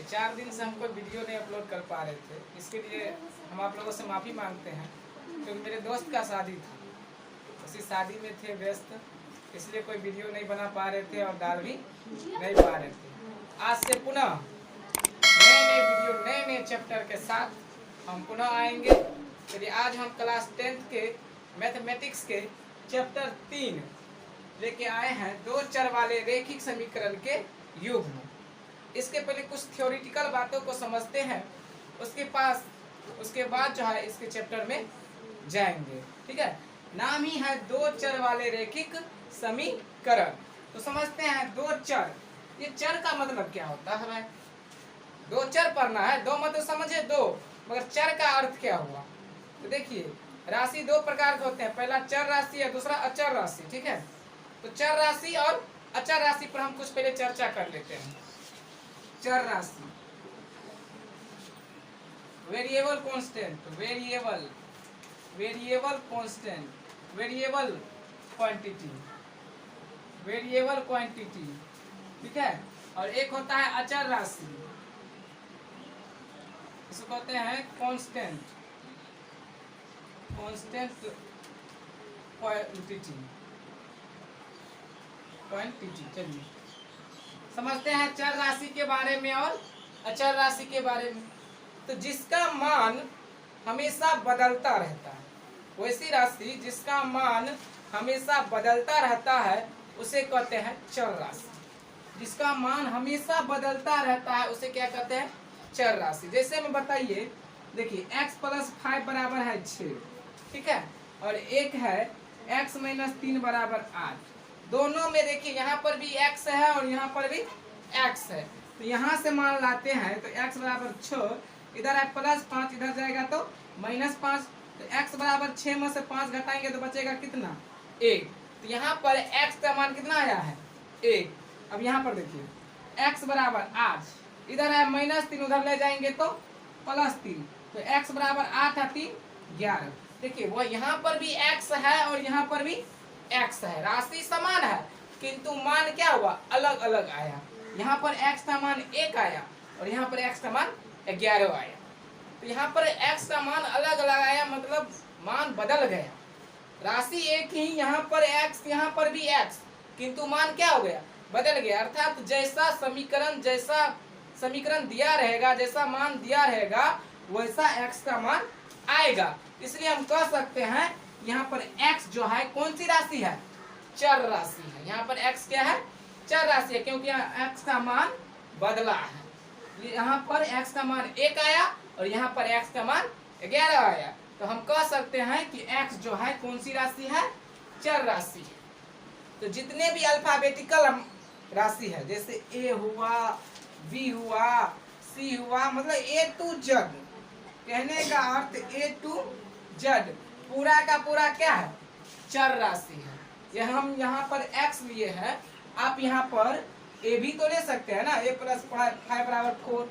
4 दिन से हम कोई वीडियो नहीं अपलोड कर पा रहे थे, इसके लिए हम आप लोगों से माफ़ी मांगते हैं, क्योंकि मेरे दोस्त का शादी था, उसी शादी में थे व्यस्त, इसलिए कोई वीडियो नहीं बना पा रहे थे और डाल भी नहीं पा रहे थे। आज से पुनः नए वीडियो नए चैप्टर के साथ हम पुनः आएंगे। चलिए आज हम क्लास 10th के मैथमेटिक्स के चैप्टर 3 लेके आए हैं, 2 चर वाले रैखिक समीकरण के युग्म। इसके पहले कुछ थ्योरेटिकल बातों को समझते हैं, उसके बाद जो है इसके चैप्टर में जाएंगे। ठीक है, नाम ही है 2 चर वाले रैखिक समीकरण। तो समझते हैं 2 चर, ये चर का मतलब क्या होता है भाई? 2 चर पढ़ना है, 2 मतलब समझे 2, मगर चर का अर्थ क्या हुआ? तो देखिए राशि 2 प्रकार के होते हैं, पहला चर राशि है, दूसरा अचर राशि। ठीक है, तो चर राशि और अचर राशि पर हम कुछ पहले चर्चा कर लेते हैं। चर राशि, variable constant, variable constant, variable quantity, ठीक है। और एक होता है अचर राशि, इसको कहते हैं कांस्टेंट क्वांटिटी। चलिए समझते हैं चर राशि के बारे में और अचर राशि के बारे में। तो जिसका मान हमेशा बदलता रहता है, वैसी राशि जिसका मान हमेशा बदलता रहता है उसे कहते हैं चर राशि। जिसका मान हमेशा बदलता रहता है उसे क्या कहते हैं? चर राशि। जैसे में बताइए, देखिए x + 5 बराबर है 6, ठीक है, और एक है x - 3 बराबर 8। दोनों में देखिए यहाँ पर भी x है और यहाँ पर भी x है, तो यहाँ से मान लाते हैं तो x बराबर 6, इधर है +5, इधर जाएगा तो -5, तो x बराबर 6 में से 5 घटाएंगे तो बचेगा कितना? 1। तो यहाँ पर x का मान कितना आया है? 1। अब यहाँ पर देखिए x बराबर 8, इधर है -3, उधर ले जाएंगे तो +3, तो x बराबर 8 है 3 11। देखिए वो यहाँ पर भी x है और यहाँ पर भी x है, राशि समान है किंतु मान क्या हुआ? अलग अलग आया। यहाँ पर x का मान 1 आया और यहाँ पर x का मान 11 आया। तो यहाँ पर x का मान अलग अलग आया, मतलब मान बदल गया। राशि एक ही, यहाँ पर x, यहाँ पर भी x, किंतु मान क्या हो गया? बदल गया। अर्थात जैसा समीकरण दिया रहेगा, जैसा मान दिया रहेगा वैसा x का मान आएगा। इसलिए हम कह सकते हैं यहाँ पर x जो है कौन सी राशि है? चर राशि है। यहाँ पर x क्या है? चर राशि है, क्योंकि x का मान बदला है। यहाँ पर x का मान 1 आया और यहाँ पर x का मान 11 आया, तो हम कह सकते हैं कि x जो है कौन सी राशि है? चर राशि है। तो जितने भी अल्फाबेटिकल राशि है, जैसे a हुआ, b हुआ, c हुआ, मतलब A to Z, कहने का अर्थ A to Z पूरा का पूरा क्या है? चर राशि है। यह हम यहाँ पर x लिए हैं, आप यहाँ पर a भी तो ले सकते हैं ना, a + 5 बराबर 4,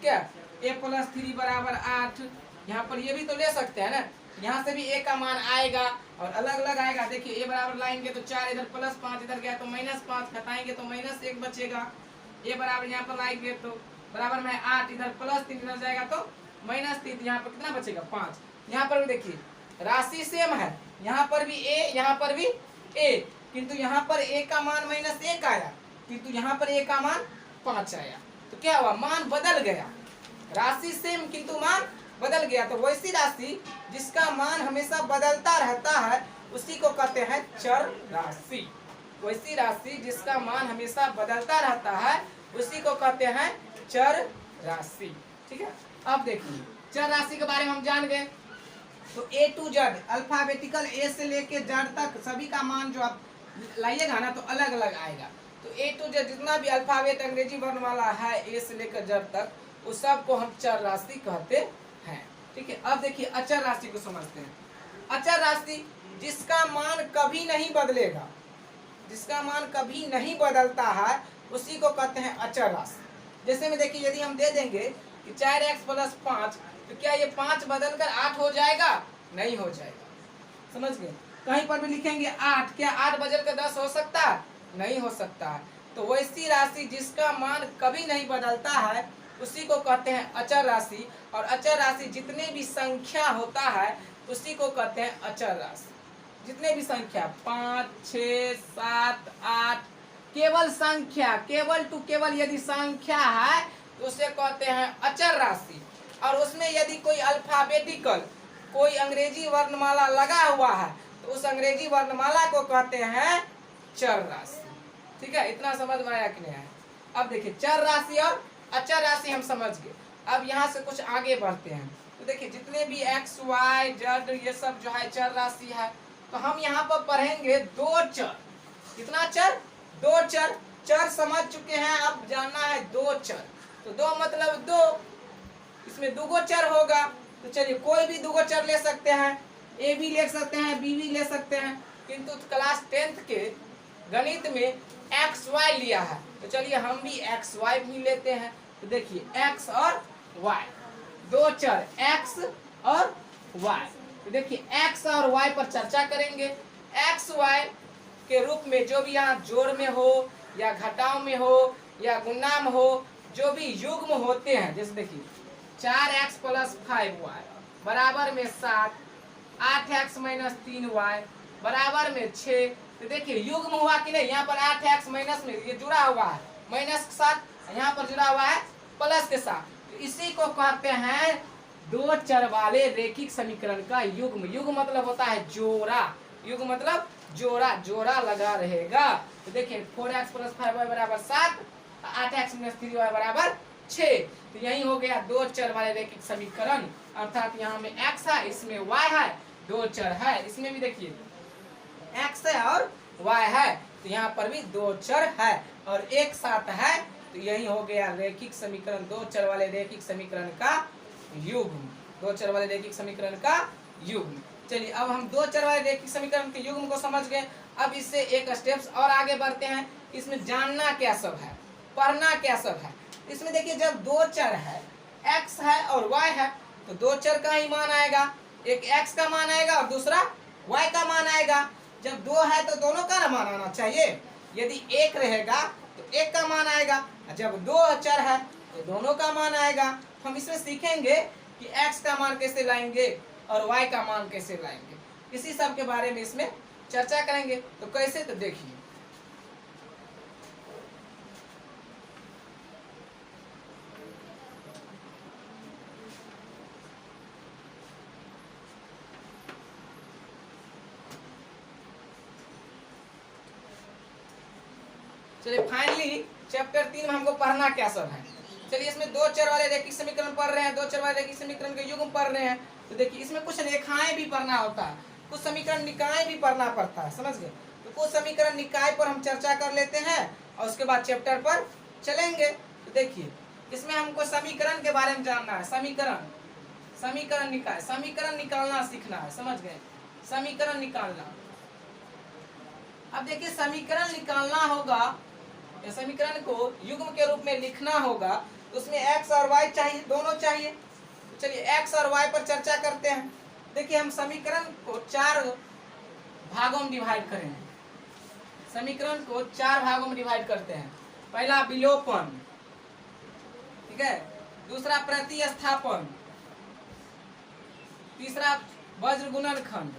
क्या a + 3 बराबर 8, यहाँ पर ये भी तो ले सकते हैं ना। यहाँ से भी a का मान आएगा और अलग अलग आएगा। देखिए a बराबर लाएंगे तो 4, इधर +5, इधर गया तो -5, घटाएंगे तो -1 बचेगा। a बराबर यहाँ पर लाएंगे तो बराबर में 8, इधर +3, इधर जाएगा तो -3, यहाँ पर कितना बचेगा? 5। यहाँ पर भी देखिए राशि सेम है, यहाँ पर भी a, यहाँ पर भी a, किंतु यहाँ पर a का मान -1 आया, किंतु यहाँ पर a का मान 5 आया। तो क्या हुआ? मान बदल गया। राशि सेम किंतु मान बदल गया। तो वैसी राशि जिसका मान हमेशा बदलता रहता है उसी को कहते हैं चर राशि। वैसी राशि जिसका मान हमेशा बदलता रहता है उसी को कहते हैं चर राशि। ठीक है, अब देखिए चर राशि के बारे में हम जान गए। तो A to Z, alphabetical A से लेके Z तक सभी का मान जो आप लाइएगा ना तो अलग अलग आएगा। तो A to Z जितना भी अल्फाबेट अंग्रेजी वर्ण वाला है A से लेकर Z तक, उस सब को हम चर राशि कहते हैं। ठीक है, अब देखिए अचर राशि को समझते हैं। अचर राशि जिसका मान कभी नहीं बदलेगा, जिसका मान कभी नहीं बदलता है उसी को कहते हैं अचर राशि। जैसे में देखिए यदि हम दे देंगे कि 4x + 5, तो क्या ये 5 बदलकर 8 हो जाएगा? नहीं हो जाएगा। समझ गए? कहीं पर भी लिखेंगे 8, क्या 8 बदलकर 10 हो सकता है? नहीं हो सकता है। तो वैसी राशि जिसका मान कभी नहीं बदलता है उसी को कहते हैं अचर राशि। और अचर राशि जितने भी संख्या होता है उसी को कहते हैं अचर राशि। जितने भी संख्या 5, 6, 7, 8, केवल संख्या, केवल टू केवल यदि संख्या है तो उसे कहते हैं अचर राशि। और उसमें यदि कोई अल्फाबेटिकल, कोई अंग्रेजी वर्णमाला लगा हुआ है तो उस अंग्रेजी वर्णमाला को कहते हैं चर राशि। ठीक है, इतना समझ में आया कि नहीं आया? अब देखिए चर राशि और अचर राशि हम समझ गए। अब यहाँ से कुछ आगे बढ़ते हैं। तो देखिए जितने भी x, y, z ये सब जो है चर राशि है, तो हम यहाँ पर पढ़ेंगे दो चर। कितना चर? दो चर। चर समझ चुके हैं, अब जानना है दो चर। तो दो मतलब दो, इसमें दुगो चर होगा। तो चलिए कोई भी दुगो चर ले सकते हैं, ए भी ले सकते हैं, बी भी ले सकते हैं, किंतु क्लास 10th के गणित में एक्स वाई लिया है, तो चलिए हम भी एक्स वाई भी लेते हैं। तो देखिए एक्स और वाई, दो चर एक्स और वाई। तो देखिए एक्स और वाई पर चर्चा करेंगे। एक्स वाई के रूप में जो भी यहाँ जोड़ में हो या घटाव में हो या गुणा में हो, जो भी युग्म होते हैं, जैसे देखिए 4x + 5y बराबर में 7, 8x - 3y बराबर में 6। तो देखिए युग्म हुआ कि नहीं? यहाँ पर 8x माइनस में ये जुड़ा हुआ है माइनस के साथ, यहाँ पर जुड़ा हुआ है प्लस के साथ। तो इसी को कहते हैं दो चर वाले रेखिक समीकरण का युग्म। युग्म मतलब होता है जोड़ा। युग्म मतलब जोड़ा, जोड़ा लगा रहेगा। तो देखिए 4x + 5y बराबर 7, 8x - 3y बराबर 6। तो यही हो गया दो चर वाले रेखिक समीकरण। अर्थात यहाँ में x है, इसमें y है, दो चर है। इसमें भी देखिए x है और y है, तो यहाँ पर भी दो चर है और एक साथ है। तो यही हो गया रेखिक समीकरण, दो चर वाले रेखिक समीकरण का युग्म। दो चर वाले रेखिक समीकरण का युग्म। चलिए अब हम दो चर वाले रेखिक समीकरण के युग्म को समझ गए। अब इससे एक स्टेप्स और आगे बढ़ते हैं। इसमें जानना क्या सब है, पढ़ना क्या सब है। इसमें देखिए जब दो चर है, x है और y है, तो दो चर का ही मान आएगा। एक x का मान आएगा और दूसरा y का मान आएगा। जब दो है तो दोनों का ना मान आना चाहिए। यदि एक रहेगा तो एक का मान आएगा, जब दो चर है तो दोनों का मान आएगा। हम इसमें सीखेंगे कि x का मान कैसे लाएंगे और y का मान कैसे लाएंगे, इसी सब के बारे में इसमें चर्चा करेंगे। तो कैसे, तो देखिए चलिए फाइनली चैप्टर 3 में हमको पढ़ना क्या सब है। चलिए इसमें दो चर वाले रेखिक समीकरण पढ़ रहे हैं, दो चर वाले रेखिक समीकरण के युग्म पढ़ रहे हैं। तो देखिए इसमें कुछ रेखाएं भी पढ़ना होता है, कुछ समीकरण निकाय भी पढ़ना पड़ता है, समझ गए? तो कुछ समीकरण निकाय पर हम चर्चा कर लेते हैं और उसके बाद चैप्टर पर चलेंगे। तो देखिए इसमें हमको समीकरण के बारे में जानना है। समीकरण, समीकरण निकाय, समीकरण निकालना सीखना है, समझ गए? समीकरण निकालना। अब देखिए समीकरण निकालना होगा, समीकरण को युग्म के रूप में लिखना होगा, तो उसमें x और y चाहिए, दोनों चाहिए। तो चलिए x और y पर चर्चा करते हैं। देखिए हम समीकरण को चार भागों में डिवाइड करेंगे। समीकरण को चार भागों में डिवाइड करते हैं। पहला विलोपन, ठीक है, दूसरा प्रतिस्थापन, तीसरा वज्र गुणनखंड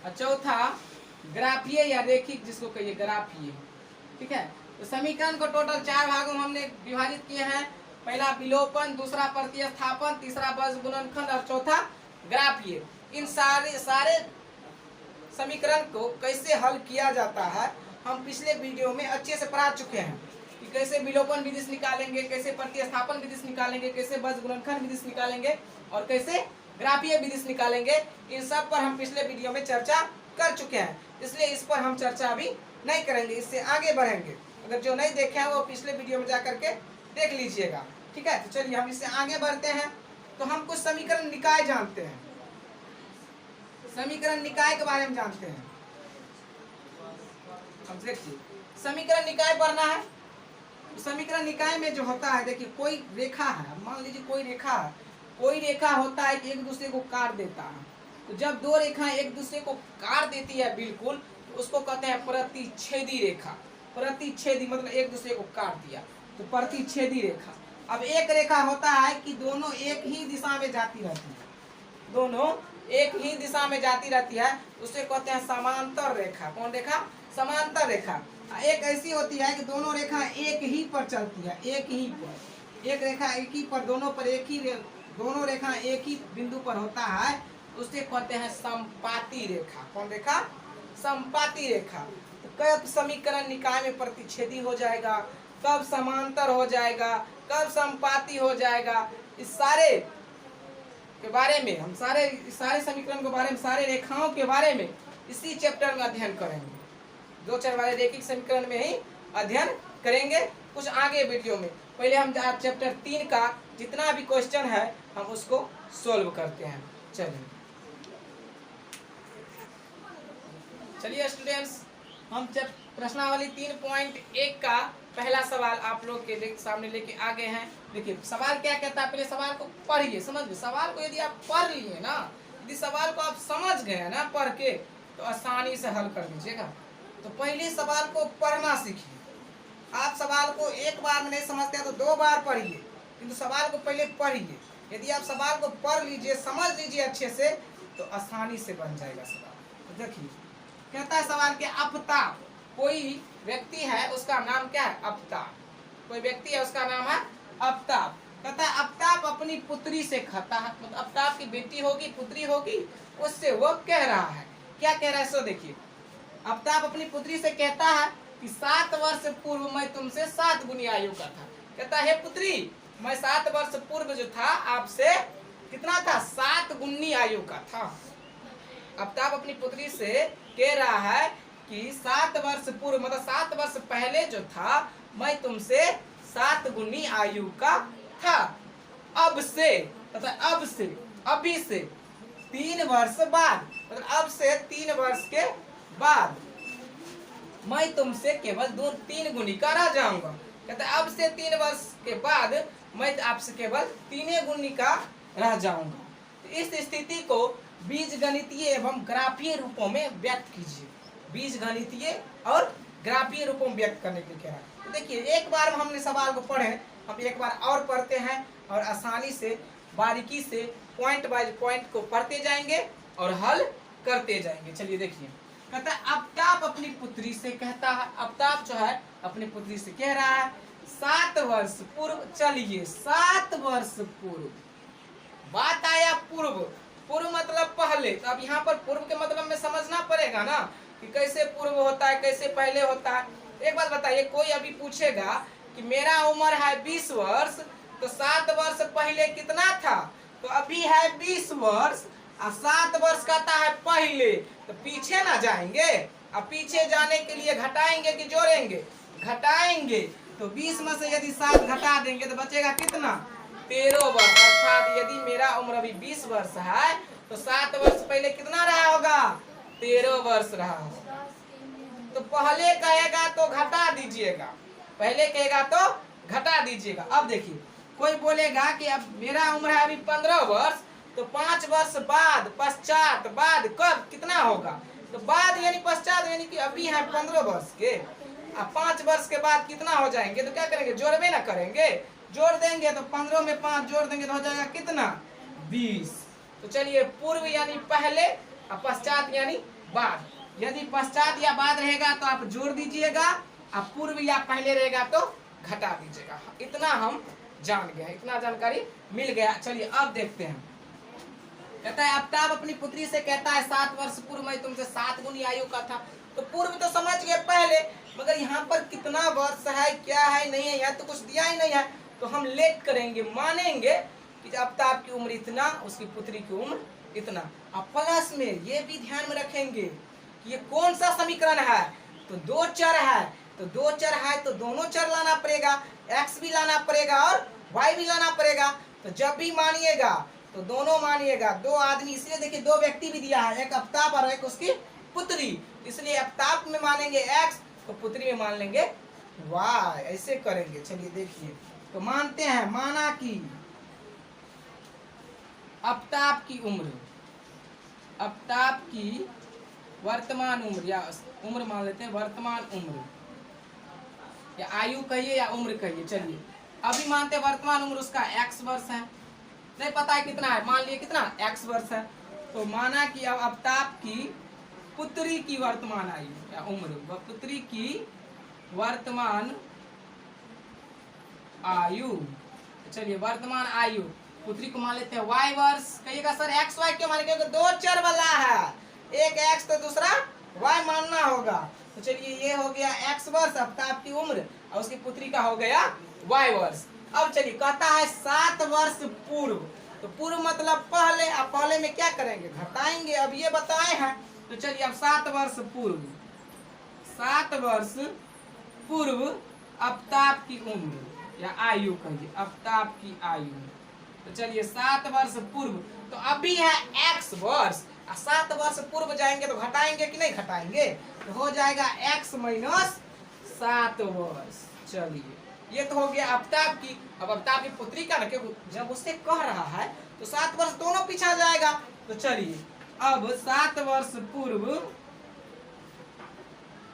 और चौथा ग्राफीय या रेखिक, जिसको कहिए ग्राफीय। ठीक है, तो समीकरण को टोटल चार भागों में हमने विभाजित किए हैं। पहला विलोपन, दूसरा प्रतिस्थापन, तीसरा वज्र गुणनखंड और चौथा ग्राफीय। इन सारे समीकरण को कैसे हल किया जाता है हम पिछले वीडियो में अच्छे से पढ़ा चुके हैं कि कैसे विलोपन विधि से निकालेंगे, कैसे प्रतिस्थापन विधि से निकालेंगे, कैसे वज्र गुणनखंड विधि से निकालेंगे और कैसे ग्राफीय विधि से निकालेंगे। इन सब पर हम पिछले वीडियो में चर्चा कर चुके हैं, इसलिए इस पर हम चर्चा अभी नहीं करेंगे, इससे आगे बढ़ेंगे। अगर जो नहीं देखे हैं वो पिछले वीडियो में जा करके देख लीजिएगा। ठीक है, तो चलिए हम इससे आगे बढ़ते हैं। तो हम कुछ समीकरण निकाय जानते हैं, समीकरण निकाय के बारे में जानते हैं। हम देखिए समीकरण निकाय पढ़ना है। तो समीकरण निकाय में जो होता है, देखिए कोई रेखा है, मान लीजिए कोई रेखा है, कोई रेखा होता है कि एक दूसरे को काट देता है। तो जब दो रेखाएं एक दूसरे को काट देती है बिल्कुल, तो उसको कहते हैं प्रतिच्छेदी रेखा। प्रतिच्छेदी मतलब एक दूसरे को काट दिया। तो प्रतिच्छेदी रेखा। अब एक रेखा होता है कि दोनों एक ही दिशा में जाती रहती है, दोनों एक ही दिशा में जाती रहती है, उसे कहते हैं समांतर रेखा। कौन रेखा? समांतर रेखा। एक ऐसी होती है कि दोनों रेखा एक ही पर चलती है, एक ही पर, एक रेखा एक ही पर, दोनों पर एक ही दोनों रेखा एक ही बिंदु पर होता है, उसे कहते हैं संपाती रेखा। कौन रेखा? संपाती रेखा। तो कब समीकरण निकाय में प्रतिच्छेदी हो जाएगा, कब समांतर हो जाएगा, कब संपाती हो जाएगा, इस सारे के बारे में हम सारे समीकरण के बारे में, सारे रेखाओं के बारे में इसी चैप्टर में अध्ययन करेंगे। 2 चर वाले रैखिक समीकरण में ही अध्ययन करेंगे कुछ आगे वीडियो में। पहले हम चैप्टर 3 का जितना भी क्वेश्चन है हम उसको सोल्व करते हैं। चलिए स्टूडेंट्स, हम प्रश्नावली 3.1 का पहला सवाल आप लोग के सामने लेके आ गए हैं। देखिए सवाल क्या कहता है, पहले सवाल को पढ़िए, समझ। सवाल को यदि आप पढ़ लिए ना, यदि सवाल को आप समझ गए ना पढ़ के, तो आसानी से हल कर दीजिएगा। तो पहले सवाल को पढ़ना सीखिए। आप सवाल को एक बार में नहीं समझते हैं तो 2 बार पढ़िए, किंतु सवाल को पहले पढ़िए। यदि आप सवाल को पढ़ लीजिए, समझ लीजिए अच्छे से, तो आसानी से बन जाएगा सवाल। तो देखिए कहता है सवाल के आफ्ताब, कोई व्यक्ति है उसका नाम क्या है? आफ्ताब। कोई व्यक्ति है उसका नाम है आफ्ताब। कहता है आफ्ताब अपनी पुत्री से खाता है, मतलब आफ्ताब की बेटी होगी, पुत्री होगी, उससे वो कह रहा है, क्या कह रहा है सो देखिए। आफ्ताब अपनी पुत्री से कहता है कि 7 वर्ष पूर्व मैं तुमसे 7 गुनी आयु का था। कहता है पुत्री, मैं 7 वर्ष पूर्व जो था आपसे कितना था? 7 गुनी आयु का था। आफ्ताब अपनी पुत्री से कह रहा है कि 7 वर्ष पूर्व, मतलब 7 वर्ष पहले जो था मैं तुमसे 7 गुनी आयु का था। अब से, तथा अब से, अभी से 3 वर्ष बाद, मतलब अब से 3 वर्ष के बाद मैं तुमसे केवल 3 गुनी का रह जाऊंगा। कहता है अब से 3 वर्ष के बाद मैं आपसे केवल 3 गुनी का रह जाऊंगा। तो इस स्थिति को बीजगणितीय एवं ग्राफीय रूपों में व्यक्त कीजिए। बीजगणितीय और ग्राफीय रूपों में व्यक्त करने के लिए कह रहा है। तो देखिए एक बार हमने सवाल को पढ़े, हम एक बार और पढ़ते हैं और आसानी से बारीकी से पॉइंट बाय पॉइंट को पढ़ते जाएंगे और हल करते जाएंगे। चलिए देखिए, कहता है आफ्ताब अपनी पुत्री से कहता है, आफ्ताब जो है अपनी पुत्री से कह रहा है 7 वर्ष पूर्व, चलिए 7 वर्ष पूर्व, बात आया पूर्व, पूर्व मतलब पहले। तो अब यहाँ पर पूर्व के मतलब में समझना पड़ेगा ना कि कैसे पूर्व होता है, कैसे पहले होता है। एक बात बताइए, कोई अभी पूछेगा कि मेरा उम्र है 20 वर्ष, तो 7 वर्ष पहले कितना था? तो अभी है 20 वर्ष और 7 वर्ष कहता है पहले, तो पीछे ना जाएंगे। अब पीछे जाने के लिए घटाएंगे कि जोड़ेंगे? घटाएंगे। तो 20 में से यदि 7 घटा देंगे तो बचेगा कितना? 13 वर्ष। अर्थात यदि मेरा उम्र अभी 20 वर्ष है तो 7 वर्ष पहले कितना रहा होगा? 13 वर्ष रहा होगा। तो पहले कहेगा तो घटा दीजिएगा, पहले कहेगा तो घटा दीजिएगा। अब देखिए कोई बोलेगा कि अब मेरा उम्र है अभी 15 वर्ष, तो 5 वर्ष बाद, पश्चात, बाद कब कितना होगा? तो बाद यानी पश्चात, यानी कि अभी है 15 वर्ष के, अब 5 वर्ष के बाद कितना हो जाएंगे? तो क्या करेंगे? जोड़बे ना करेंगे, जोड़ देंगे। तो 15 में 5 जोड़ देंगे तो हो जाएगा कितना? 20। तो चलिए पूर्व यानी पहले और पश्चात यानी बाद। यदि पश्चात या बाद रहेगा तो आप जोड़ दीजिएगा, और पूर्व या पहले रहेगा तो घटा दीजिएगा। इतना हम जान गए, इतना जानकारी मिल गया। चलिए अब देखते हैं। कहता है आफ्ताब अपनी पुत्री से कहता है 7 वर्ष पूर्व मैं तुमसे 7 गुनी आयु का था। तो पूर्व तो समझ गए पहले, मगर यहाँ पर कितना वर्ष है, क्या है, नहीं है, यहाँ तो कुछ दिया ही नहीं है। तो हम लेट करेंगे, मानेंगे कि आफ्ताब की उम्र इतना, उसकी पुत्री की उम्र इतना। अब प्लस में ये भी ध्यान में रखेंगे कि ये कौन सा समीकरण है? तो 2 चर है, तो 2 चर है तो दोनों चर लाना पड़ेगा, x भी लाना पड़ेगा और y भी लाना पड़ेगा। तो जब भी मानिएगा तो दोनों मानिएगा, 2 आदमी, इसलिए देखिए 2 व्यक्ति भी दिया है, एक आफ्ताब और एक उसकी पुत्री। इसलिए आफ्ताब में मानेंगे x, तो पुत्री में मान लेंगे y, ऐसे करेंगे। चलिए देखिए, तो मानते हैं, माना कि आफ्ताब की उम्र, आफ्ताब की वर्तमान उम्र, या उम्र मान लेते हैं, वर्तमान उम्र या आयु कहिए या उम्र कहिए। चलिए अभी मानते हैं वर्तमान उम्र उसका x वर्ष है, नहीं पता है कितना है, मान लिए कितना x वर्ष है। तो माना कि अब अफ्ताब की पुत्री की वर्तमान आयु या उम्र, पुत्री की वर्तमान आयु, चलिए वर्तमान आयु पुत्री को मान लेते हैं y वर्ष। कहिएगा सर x y क्यों मानेंगे, दो चर वाला है, एक x तो दूसरा y मानना होगा। तो चलिए ये हो गया x वर्ष अफ्ताब की उम्र और उसकी पुत्री का हो गया y वर्ष। अब चलिए कहता है 7 वर्ष पूर्व, तो पूर्व मतलब पहले, अब पहले में क्या करेंगे, घटाएंगे, अब ये बताए हैं। तो चलिए अब 7 वर्ष पूर्व, 7 वर्ष पूर्व अफ्ताब की उम्र या आयु कहिए, अफ्ताब की आयु। तो चलिए 7 वर्ष पूर्व, तो अभी है x वर्ष, 7 वर्ष पूर्व जाएंगे तो घटाएंगे कि नहीं घटाएंगे, तो हो जाएगा x माइनस 7 वर्ष। चलिए ये तो हो गया अफ्ताब की। अब अफ्ताब की पुत्री का ना, क्योंकि जब उससे कह रहा है तो 7 वर्ष दोनों पीछा जाएगा। तो चलिए अब 7 वर्ष पूर्व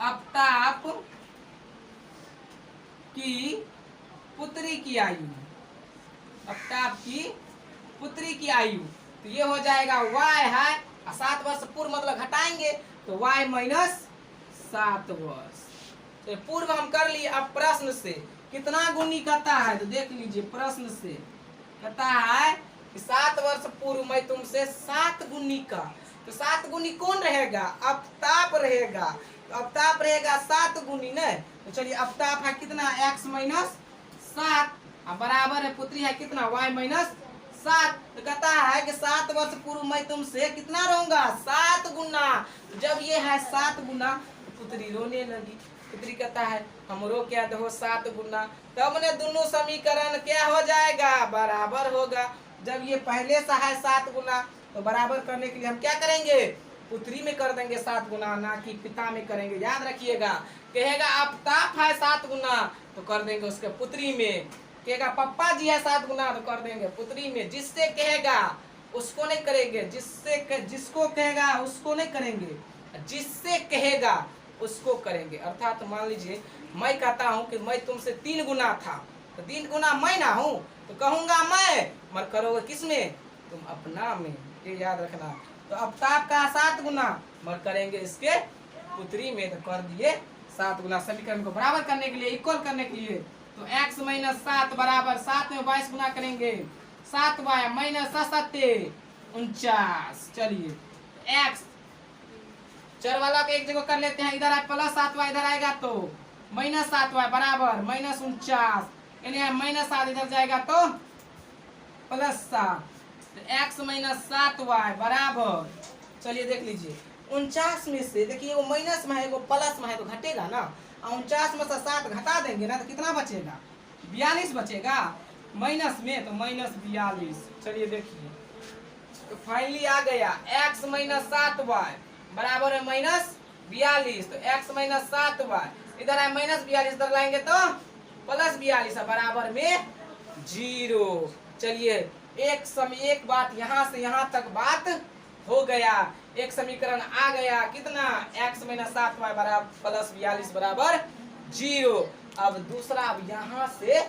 अफ्ताब की पुत्री की आयु, अफ्ताब की पुत्री की आयु, तो ये हो जाएगा y है, 7 वर्ष पूर्व मतलब घटाएंगे तो y माइनस 7 वर्ष। तो पूर्व हम कर लिए। अब प्रश्न से कितना गुनी कहता है, तो देख लीजिए प्रश्न से कहता है कि 7 वर्ष पूर्व मैं तुमसे 7 गुनी का, तो 7 गुनी कौन रहेगा, अफ्ताब रहेगा, तो अफ्ताब रहेगा 7 गुनी नहीं। तो चलिए अफ्ताब है कितना x माइनस 7 बराबर है पुत्री है कितना y माइनस 7। तो कहता है कि 7 वर्ष पूर्व मैं तुमसे कितना रहूंगा 7 गुना। तो जब ये है 7 गुना तो पुत्री रोने लगी। पुत्री कहता है हमरो क्या दो 7 गुना, तब ने दोनों समीकरण क्या हो जाएगा, बराबर होगा। जब ये पहले सा है 7 गुना तो बराबर करने के लिए हम क्या करेंगे, पुत्री में कर देंगे 7 गुना, ना कि पिता में करेंगे। याद रखिएगा, कहेगा अफ्ताब है 7 गुना तो कर देंगे उसके पुत्री में, कहेगा पप्पा जी है 7 गुना तो कर देंगे पुत्री में। जिससे कहेगा उसको नहीं करेंगे, जिसको कहेगा उसको नहीं करेंगे, जिससे कहेगा उसको करेंगे। अर्थात मान लीजिए मैं कहता हूँ कि मैं तुमसे 3 गुना था, तो 3 गुना मैं ना हूँ तो कहूँगा मैं, मगर करोगे किसमें, तुम अपना में, ये याद रखना। तो अफ्ताब का 7 गुना मगर करेंगे इसके पुत्री में, तो कर दिए 7 गुना। समीकरण को बराबर करने के लिए, इक्वल करने के लिए, तो x माइनस 7 बराबर 7 में 22 गुना करेंगे, 7y माइनस 7 49। चलिए x चर वाला को एक जगह कर लेते हैं, इधर आए प्लस 7y, इधर आएगा तो माइनस 7y बराबर माइनस 49, यानी माइनस 7 इधर जाएगा तो प्लस 7, तो x माइनस 7y बराबर, चलिए देख लीजिए 49 में से देखिए वो माइनस में है वो प्लस में है तो घटेगा ना, 49 में से 7 घटा देंगे ना तो कितना बचेगा, 42 बचेगा, माइनस में तो माइनस 42। चलिए देखिए तो फाइनली आ गया x माइनस 7y बराबर है माइनस 42, तो x माइनस 7y इधर है माइनस 42, इधर लाएंगे तो प्लस 42 बराबर में 0। चलिए एक बात यहाँ से यहाँ तक बात हो गया, एक समीकरण आ गया कितना, x माइनस 7y बराबर प्लस 42 बराबर 0। अब दूसरा, अब यहाँ से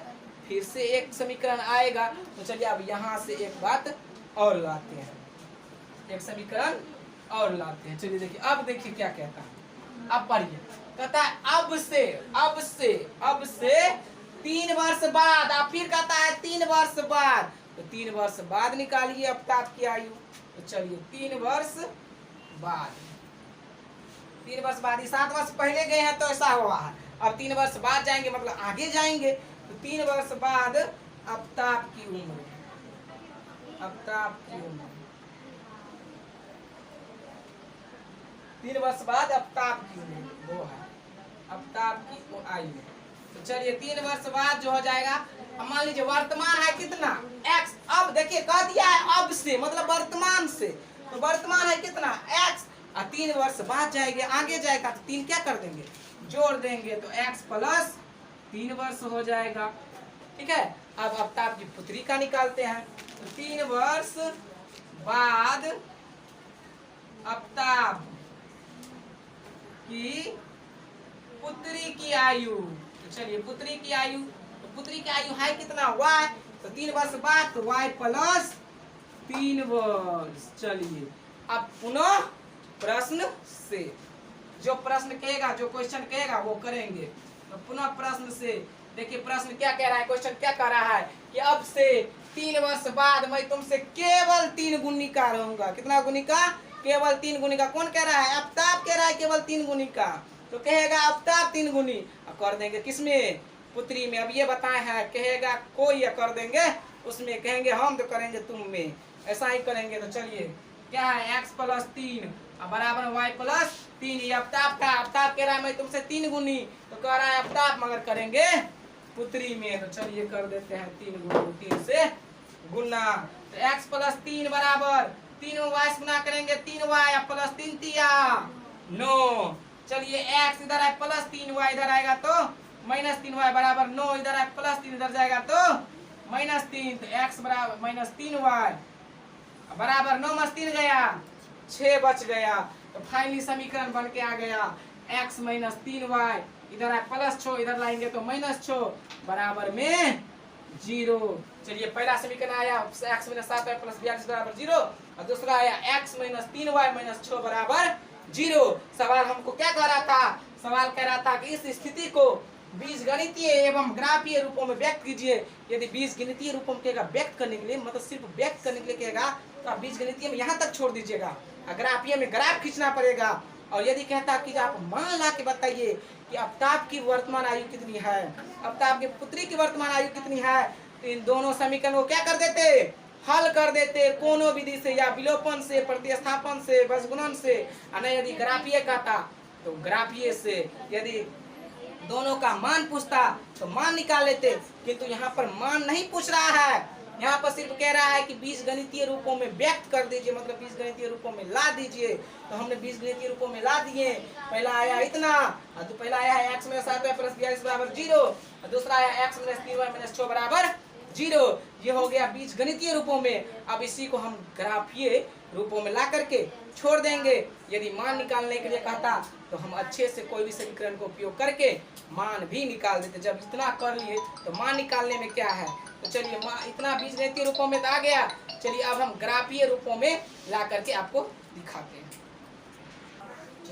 फिर से एक समीकरण आएगा, तो चलिए अब यहाँ से एक बात और लाते हैं, एक समीकरण और लाते हैं। चलिए देखिए अब देखिए क्या कहता है, अब पढ़िए, कहता है अब से 3 वर्ष बाद, अब फिर कहता है 3 वर्ष बाद, तो 3 वर्ष बाद निकालिए अफ्ताब की आयु। तो चलिए 3 वर्ष बाद, 3 वर्ष बाद, 7 वर्ष पहले गए हैं तो ऐसा हुआ है, अब 3 वर्ष बाद जाएंगे मतलब आगे जाएंगे, तो 3 वर्ष बाद अफ्ताब की उम्र, अफ्ताब की उम्र 3 वर्ष बाद अफ्ताब की उम्र वो है अफ्ताब की आयु। तो चलिए 3 वर्ष बाद जो हो जाएगा, अब मान लीजिए वर्तमान है कितना x, अब देखिए कह दिया है अब से मतलब वर्तमान से, तो वर्तमान है कितना x, और 3 वर्ष बाद जाएंगे आगे जाएगा तो 3 क्या कर देंगे जोड़ देंगे, तो x प्लस 3 वर्ष हो जाएगा। ठीक है, अब अफ्ताब की पुत्री का निकालते हैं, तो 3 वर्ष बाद अफ्ताब की पुत्री की आयु तो चलिए पुत्री की आयु, तो पुत्री की आयु है कितना y, तो 3 वर्ष बाद तो y प्लस 3 वर्ष। चलिए अब पुनः प्रश्न से, जो प्रश्न कहेगा, जो क्वेश्चन कहेगा वो करेंगे। तो पुनः प्रश्न से देखिए प्रश्न क्या कह रहा है, क्वेश्चन क्या कह रहा है कि अब से 3 वर्ष बाद मैं तुमसे केवल 3 गुनी का रहूंगा। कितना गुनी का? केवल 3 गुनी का। कौन कह रहा है? आफ्ताब कह रहा है केवल 3 गुनी का। तो कहेगा आफ्ताब 3 गुनी, अब कर देंगे किसमें? पुत्री में। अब ये बताए हैं, कहेगा कोई या कर देंगे उसमें, कहेंगे हम तो करेंगे तुम में, ऐसा ही करेंगे। तो चलिए क्या है, x प्लस 3 बराबर y प्लस 3। ये आफ्ताब का, आफ्ताब कह रहा है मैं तुमसे 3 गुनी, तो कह रहा है आफ्ताब मगर करेंगे पुत्री में। तो चलिए कर देते हैं 3 गुनी, 3 से गुना। तो x प्लस 3 बराबर 3 y से गुना करेंगे 3y प्लस 3 तिया 9। चलिए x इधर है प्लस 3y, इधर आएगा तो माइनस 3y बराबर 9, इधर है प्लस 3, इधर जाएगा तो माइनस 3। तो x बराबर माइनस 3y बराबर 9 में 3 गया 6 बच गया। तो फाइनली समीकरण बन के आ गया x माइनस 3y, इधर है प्लस 6, इधर लाएंगे तो माइनस 6 बराबर में 0। चलिए पहला समीकरण आया x माइनस 7y प्लस 42 बराबर 0, और दूसरा आया x माइनस 3y माइनस 6 बराबर 0। सवाल हमको क्या कह रहा था? सवाल कह रहा था कि इस स्थिति को बीजगणितीय एवं ग्राफीय रूपों में व्यक्त कीजिए। यदि बीजगणितीय रूपों में कहेगा व्यक्त करने के लिए, मतलब सिर्फ व्यक्त करने के लिए कहेगा, तो आप बीजगणितीय में यहाँ तक छोड़ दीजिएगा, ग्राफीय में ग्राफ खींचना पड़ेगा। और यदि कहता कि आप मान ला के बताइए कि आफ्ताब की वर्तमान आयु कितनी है, आफ्ताब की पुत्री की वर्तमान आयु कितनी है, तो इन दोनों समीकरण को क्या कर देते? हल कर देते, कोनो विधि से या विलोपन से, प्रतिस्थापन से, बसगुणन से। नहीं यदि ग्राफीय कहता तो ग्राफीय से, यदि दोनों का मान पूछता तो मान निकाल लेते, किंतु यहाँ पर मान नहीं पूछ रहा है, यहाँ पर सिर्फ कह रहा है कि बीजगणितीय रूपों में व्यक्त कर दीजिए, मतलब बीजगणितीय रूपों में ला दीजिए। तो हमने बीजगणितीय रूपों में ला दिए। पहला आया इतना, तो पहला आया है x माइनस 7y प्लस 42 बराबर 0, और दूसरा आया x माइनस 3y माइनस 6 बराबर 0। ये हो गया बीजगणितीय रूपों में। अब इसी को हम ग्राफीय रूपों में ला करके छोड़ देंगे। यदि मान निकालने के लिए कहता तो हम अच्छे से कोई भी समीकरण को उपयोग करके मान भी निकाल देते। जब इतना कर लिए तो मान निकालने में क्या है? तो चलिए इतना बीजगणितीय रूपों में आ गया। चलिए अब हम ग्राफीय रूपों में ला करके आपको दिखाते हैं।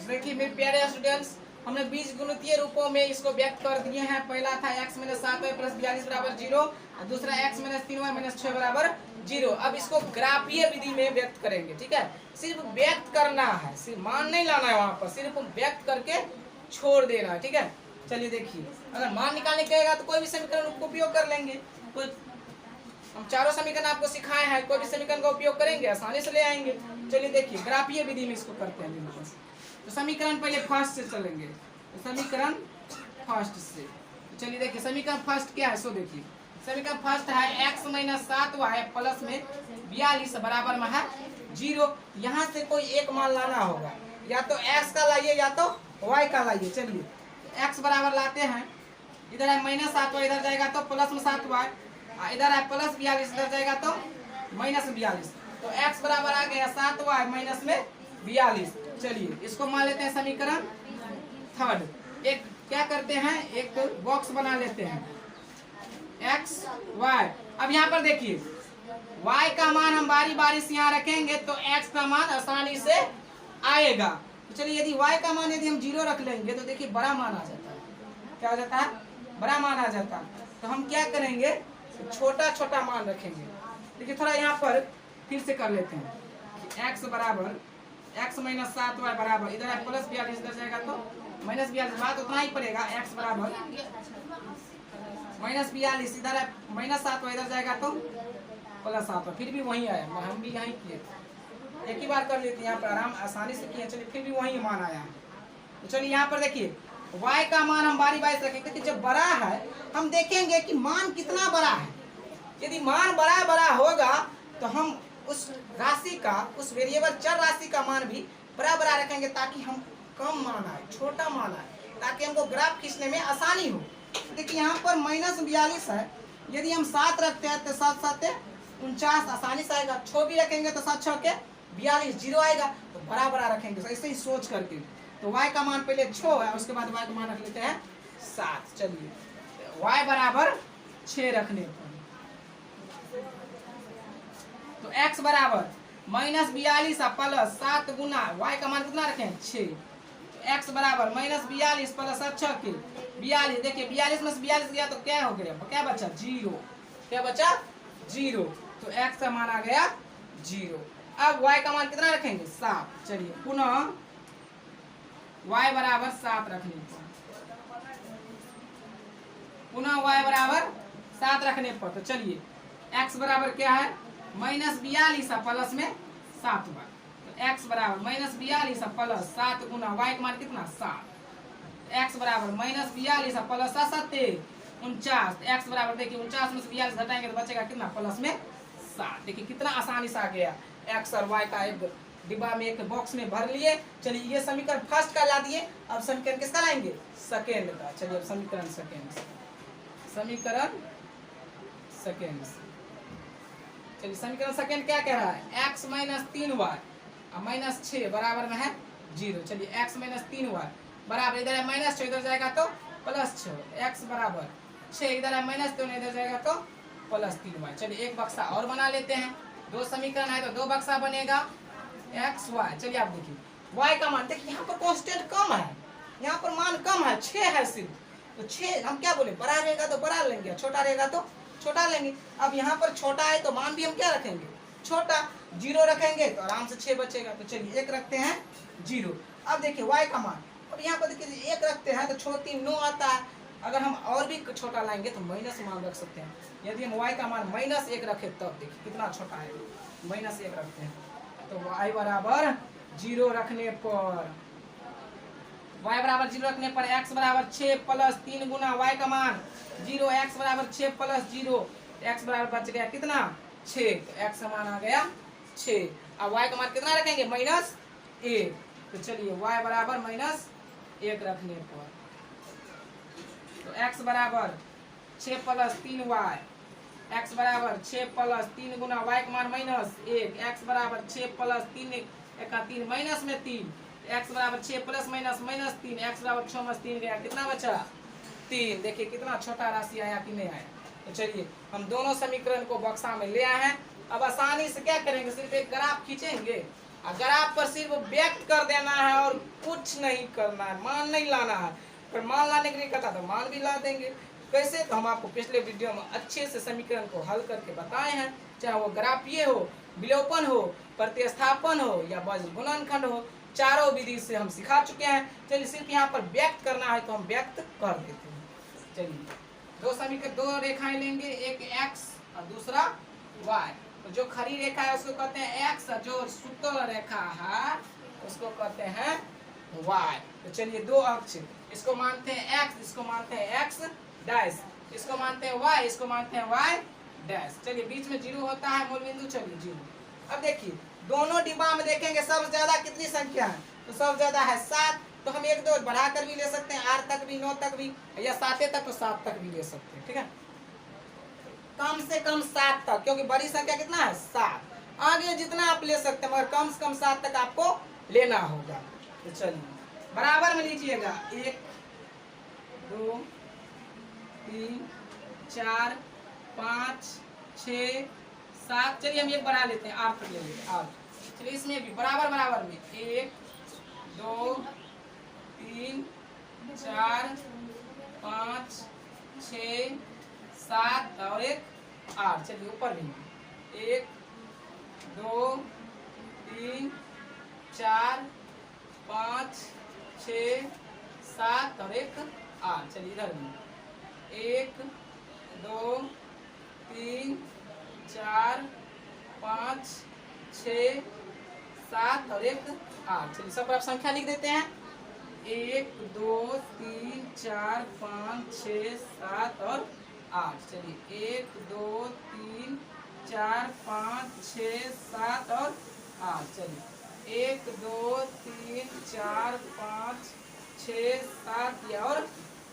देखिए मेरे प्यारे स्टूडेंट्स, हमने बीजगणितीय रूपों में इसको व्यक्त कर दिए हैं। पहला था x माइनस 7y प्लस 42 बराबर 0, और दूसरा x माइनस 3y माइनस 6 बराबर 0। अब इसको ग्राफीय विधि में व्यक्त करेंगे। ठीक है, सिर्फ व्यक्त करना है, सिर्फ मान नहीं लाना है वहां पर, सिर्फ व्यक्त करके छोड़ देना है। ठीक है, चलिए देखिए, अगर मान निकालने कहेगा तो कोई भी समीकरण का उपयोग कर लेंगे। कोई हम चारों समीकरण आपको सिखाए हैं, कोई भी समीकरण का उपयोग करेंगे, आसानी से ले आएंगे। चलिए देखिए ग्राफीय विधि में इसको करते हैं। तो समीकरण पहले फर्स्ट से चलेंगे, तो समीकरण फर्स्ट से। तो चलिए देखिए समीकरण फर्स्ट क्या है, सो देखिए समीकरण फर्स्ट है x माइनस 7y प्लस में 42 बराबर में है 0। यहाँ से कोई एक मान लाना होगा, या तो x का लाइए या तो y का लाइए। चलिए x बराबर लाते हैं, इधर है माइनस 7y, इधर जाएगा तो प्लस में 7y, इधर है प्लस 42, इधर जाएगा तो माइनस 42। तो x बराबर आ गया 7y माइनस में 42। चलिए इसको मान लेते हैं समीकरण थर्ड। एक क्या करते हैं, एक बॉक्स बना लेते हैं x y। अब यहाँ पर देखिए y का मान हम बारी बारी से यहाँ रखेंगे तो x का मान आसानी से आएगा। तो चलिए यदि y का मान यदि हम 0 रख लेंगे तो देखिए बड़ा मान आ जाता है। क्या हो जाता है? बड़ा मान आ जाता है। तो हम क्या करेंगे, छोटा छोटा मान रखेंगे। देखिए थोड़ा यहाँ पर फिर से कर लेते हैं कि x बराबर x माइनस 7y बराबर, इधर है प्लस 42, इधर जाएगा तो माइनस 42, बात उतना ही पड़ेगा। x बराबर माइनस 42, इधर है माइनस 7y, इधर जाएगा तो प्लस 7y, फिर भी वही आया। हम भी यही किए, एक ही बार कर लेते हैं, यहाँ पर आराम आसानी से किए। चलिए फिर भी वही मान आया। तो चलिए यहाँ पर देखिए y का मान हम बारी बारी से रखेंगे कि जब बड़ा है हम देखेंगे कि मान कितना बड़ा है। यदि मान बड़ा बड़ा होगा तो हम उस राशि का, उस वेरिएबल चर राशि का मान भी बड़ा बड़ा रखेंगे, ताकि हम कम मान आए, छोटा मान आए, ताकि हमको ग्राफ खींचने में आसानी हो। देखिए यहाँ पर माइनस 42 है, यदि हम 7 रखते हैं तो 7 7 49 आसानी से आएगा। 6 भी रखेंगे तो 7 6 के 42, 0 आएगा। तो बड़ा बड़ा रखेंगे, ऐसे ही सोच करके। तो y का मान पहले 6 है, उसके बाद y का मान रख लेते हैं 7। चलिए y बराबर 6 रखने पर, तो x बराबर -42 प्लस 7 गुना y का मान कितना रखें 6, तो x बराबर -42 प्लस 6 के 42। देखिए 42 में से 42 गया तो क्या हो गया, क्या बचा 0, क्या बचा 0, तो x का मान आ गया 0। अब y का मान कितना रखेंगे 7। चलिए पुनः y बराबर 7 रखने पर, पुनः y बराबर 7 रखने पर, तो चलिए x बराबर क्या है -42 प्लस में 7 बार, तो x बराबर -42 प्लस 7 गुना y का मान कितना 7, x बराबर -42 प्लस 7 49, x बराबर देखिए 49 में से 42 घटाएंगे तो बचेगा कितना प्लस में 7। देखिए कितना आसानी से आ गया, x और y का एक डिब्बा में एक बॉक्स में भर लिए। चलिए ये समीकरण फर्स्ट का ला दिए, अब समीकरण किसका लाएंगे सेकेंड का। चलिए अब समीकरण सेकेंड, समीकरण सेकेंड, चलिए समीकरण सेकेंड क्या कह रहा है x - 3y और -6 बराबर में है 0। चलिए x - 3y बराबर, इधर है -6 इधर जाएगा तो +6, x बराबर 6 इधर है -3 इधर जाएगा तो +3y। चलिए एक बक्सा और बना लेते हैं, दो समीकरण है तो दो बक्सा बनेगा x y। चलिए आप देखिए y का मान, देखिए यहाँ पर कांस्टेंट कम है, यहाँ पर मान कम है 6 है सिर्फ, तो 6 हम क्या बोले बड़ा रहेगा तो बड़ा लेंगे, छोटा रहेगा तो छोटा लेंगे। अब यहाँ पर छोटा है तो मान भी हम क्या रखेंगे छोटा, 0 रखेंगे तो आराम से 6 बचेगा, तो चलिए 1 रखते हैं 0। अब देखिए y का मान, और यहाँ पर देखिए 1 रखते हैं तो छोटी 9 आता है, अगर हम और भी छोटा लाएंगे तो माइनस मान रख सकते हैं। यदि हम y का मान -1 रखे तब देखिए कितना छोटा है, -1 रखते हैं तो y बराबर 0 रखने पर, y बराबर 0 रखने पर x बराबर 6 प्लस 3 गुना y का मान 0, x बराबर 6 प्लस 0, x बराबर बच गया कितना 6, तो x का मान आ गया 6। अब y का मान कितना रखेंगे -1, तो चलिए y बराबर -1 रखने पर, तो x बराबर 6 प्लस 3y, x बराबर 6 प्लस 3 गुना y का मान -1, x बराबर 6 प्लस 3 1 3 माइनस में 3, x बराबर 6 प्लस माइनस -3, x बराबर 6 में 3 गया कितना बचा 3। देखिए कितना छोटा राशि आया कि नहीं आया। तो चलिए हम दोनों समीकरण को बक्सा में ले आए हैं। अब आसानी से क्या करेंगे, सिर्फ एक ग्राफ खींचेंगे और ग्राफ पर सिर्फ व्यक्त कर देना है और कुछ नहीं करना है, मान नहीं लाना है। पर मान लाने के लिए कहता तो मान भी ला देंगे। कैसे, तो हम आपको पिछले वीडियो में अच्छे से समीकरण को हल करके बताए हैं, चाहे वो ग्राफीय हो, विलोपन हो, प्रतिस्थापन हो या वज्र गुणनखंड हो, चारों विधि से हम सिखा चुके हैं। चलिए सिर्फ यहाँ पर व्यक्त करना है तो हम व्यक्त कर देते हैं। चलिए दो समीकरण, दो रेखाएं लेंगे, एक x और दूसरा y। तो जो खड़ी रेखा है उसको कहते हैं x, जो सुतल रेखा है उसको कहते हैं y। तो चलिए दो अक्ष, इसको मानते हैं x, इसको मानते हैं x डैश, इसको मानते हैं y, इसको मानते हैं y डैश। चलिए बीच में 0 होता है मूल बिंदु, चलिए 0। अब देखिए दोनों डिब्बा में देखेंगे सबसे ज्यादा कितनी संख्या है, तो सबसे ज्यादा है 7, तो हम 1 2 बढ़ाकर भी ले सकते हैं, 8 तक भी, 9 तक भी, या 7 तक, तो 7 तक भी ले सकते हैं। ठीक है, कम से कम 7 तक, क्योंकि बड़ी संख्या कितना है 7। आगे जितना आप ले सकते हैं मगर कम से कम 7 तक आपको लेना होगा। तो चलिए बराबर में लीजिएगा 1 2 3 4 5 6 7। चलिए हम एक बढ़ा लेते हैं, 8 तक ले लेते हैं 8। चलिए इसमें भी बराबर बराबर में 1 2 3 4 5 6 7 और 1 8। चलिए ऊपर भी 1 2 3 4 5 6 7 और 1 8। चलिए इधर भी 1 2 3 4 5 6 7 और 1 8। चलिए सब पर आप संख्या लिख देते हैं, 1 2 3 4 5 6 7 और 8। चलिए 1 2 3 4 5 6 7 और 8। चलिए 1 2 3 4 5 6 7 या और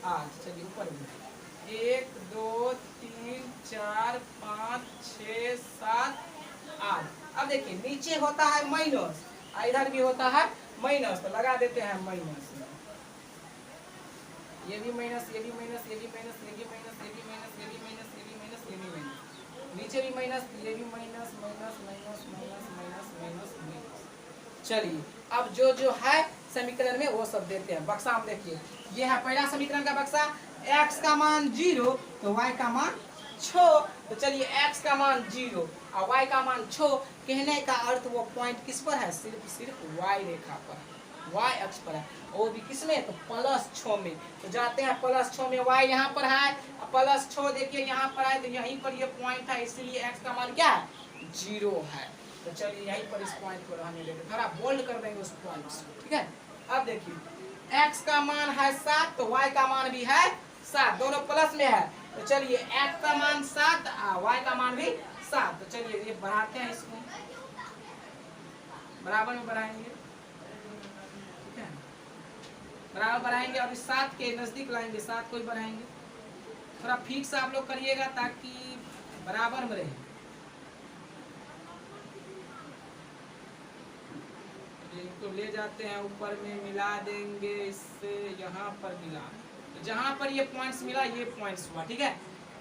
8। चलिए ऊपर भी 1 2 3 4 5 6 7 8। अब देखिए नीचे होता है माइनस, इधर भी होता है माइनस, तो लगा देते हैं माइनस। ये भी माइनस, ये भी माइनस, ये भी माइनस, ये भी माइनस, ये भी माइनस, ये भी माइनस, ये भी माइनस, ये भी माइनस, नीचे भी माइनस, ये भी minus, minus minus minus minus minus minus. चलिए अब जो जो है समीकरण में वो सब देते हैं। बक्सा हम देखिए, ये है पहला समीकरण का बक्सा, x का मान 0 तो y का मान 6। तो चलिए x का मान 0 और y का मान 6, कहने का अर्थ वो पॉइंट किस पर है, सिर्फ y रेखा पर, y अक्ष पर है, वो भी किसमें, तो +6 में। तो जाते हैं +6 में, y यहाँ पर है, +6 देखिए यहाँ पर है, तो यहीं पर ये पॉइंट है, इसलिए x का मान क्या है, 0 है। तो चलिए यहीं पर इस पॉइंट को रहने देते, थोड़ा बोल्ड कर देंगे उस पॉइंट को, ठीक है। अब देखिए x का मान है 7 तो y का मान भी है 7, दोनों प्लस में है। तो चलिए x का मान 7 और y का मान भी 7। तो चलिए ये बढ़ाते हैं, इसको बराबर में बढ़ाएंगे, ठीक है, बराबर बढ़ाएंगे और इस 7 के नजदीक लाएंगे, 7 को ही बढ़ाएंगे। थोड़ा ठीक से आप लोग करिएगा ताकि बराबर में रहे। इनको ले जाते हैं ऊपर में, मिला देंगे इससे, यहाँ पर मिला, तो जहाँ पर ये पॉइंट्स मिला ये पॉइंट्स हुआ, ठीक है।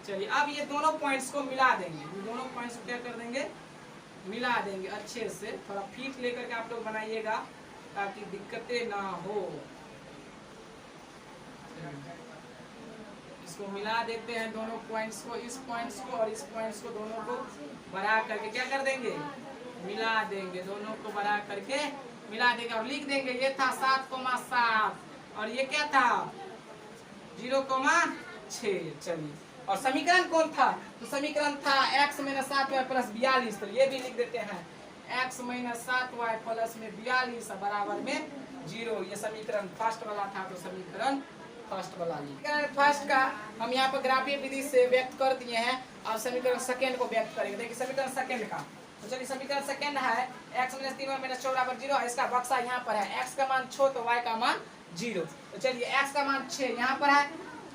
चलिए अब ये दोनों पॉइंट्स को मिला देंगे, दोनों पॉइंट्स को क्या कर देंगे, मिला देंगे अच्छे से। थोड़ा फीट लेकर के आप लोग बनाइएगा ताकि दिक्कतें ना हो। इसको मिला देते हैं दोनों पॉइंट्स को, इस पॉइंट्स को और इस पॉइंट्स को, दोनों को बढ़ा करके क्या कर देंगे, मिला देंगे, दोनों को बढ़ा करके मिला देंगे और लिख देंगे ये था 7,7 और ये क्या था 0,6। चलिए और समीकरण कौन था, तो समीकरण था x - 7y + 42। तो ये भी लिख देते हैं x - 7y + 42 बराबर में 0। ये समीकरण फर्स्ट वाला था, तो समीकरण फर्स्ट वाला समीकरण फर्स्ट का हम यहाँ पर ग्राफीय विधि से व्यक्त कर दिए हैं। अब समीकरण सेकेंड को व्यक्त करेंगे। देखिए समीकरण सेकेंड का, तो चलिए समीकरण सेकेंड है x - 3y - 4 बराबर 0। इसका बक्सा यहाँ पर है, x का मान 6 तो y का मान 0। तो चलिए x का मान 6 यहाँ पर है,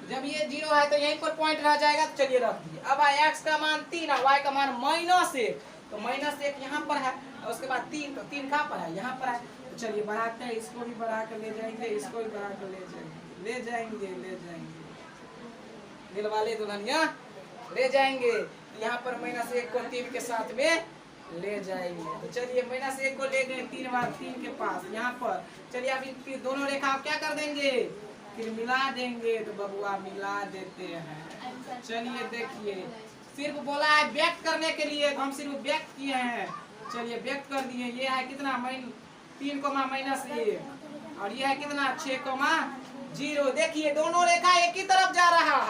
जब ये 0 है तो यहीं पर पॉइंट रह जाएगा, तो चलिए रख दिए। अब x का मान 3 और y का मान -1, तो -1 यहाँ पर है और उसके बाद 3, तो 3 कहाँ पर है, यहाँ पर है। तो चलिए बढ़ाते हैं, इसको भी बढ़ा कर ले जाएंगे, इसको भी बढ़ा कर ले जाएंगे, ले जाएंगे दिल वाले दुल्हनिया ले जाएंगे। यहाँ पर -1 को 3 के साथ में ले जाएंगे। तो चलिए -1 को ले गए 3 बार 3 के पास यहाँ पर। चलिए अब इन दोनों रेखा क्या कर देंगे, फिर मिला देंगे। तो बबुआ मिला देते हैं। चलिए देखिए सिर्फ बोला है व्यक्त करने के लिए, तो हम सिर्फ व्यक्त किए हैं। चलिए व्यक्त कर दिए। ये है कितना 3,-1 और ये है कितना 6,0। देखिए दोनों रेखा एक ही तरफ जा रहा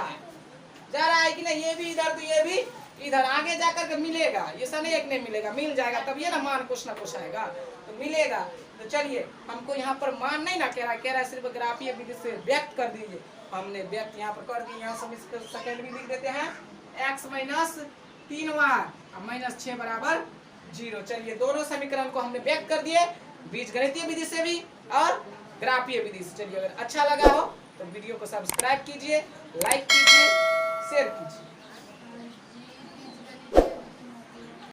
है कि नहीं, ये भी इधर तो ये भी इधर, आगे जाकर के मिलेगा, ये सन एक नहीं मिलेगा, मिल जाएगा तब ये ना मान कुछ ना कुछ आएगा तो मिलेगा। तो चलिए हमको यहाँ पर मान नहीं ना कह रहा है, सिर्फ ग्राफीय विधि से व्यक्त कर दीजिए। हमने व्यक्त यहाँ पर कर दी। यहाँ सेकेंड भी लिख देते हैं x - 3y -6 बराबर 0। चलिए दोनों समीकरण को हमने व्यक्त कर दिए, बीजगणितीय विधि से भी और ग्राफीय विधि से। चलिए अगर अच्छा लगा हो तो वीडियो को सब्सक्राइब कीजिए, लाइक कीजिए, शेयर कीजिए।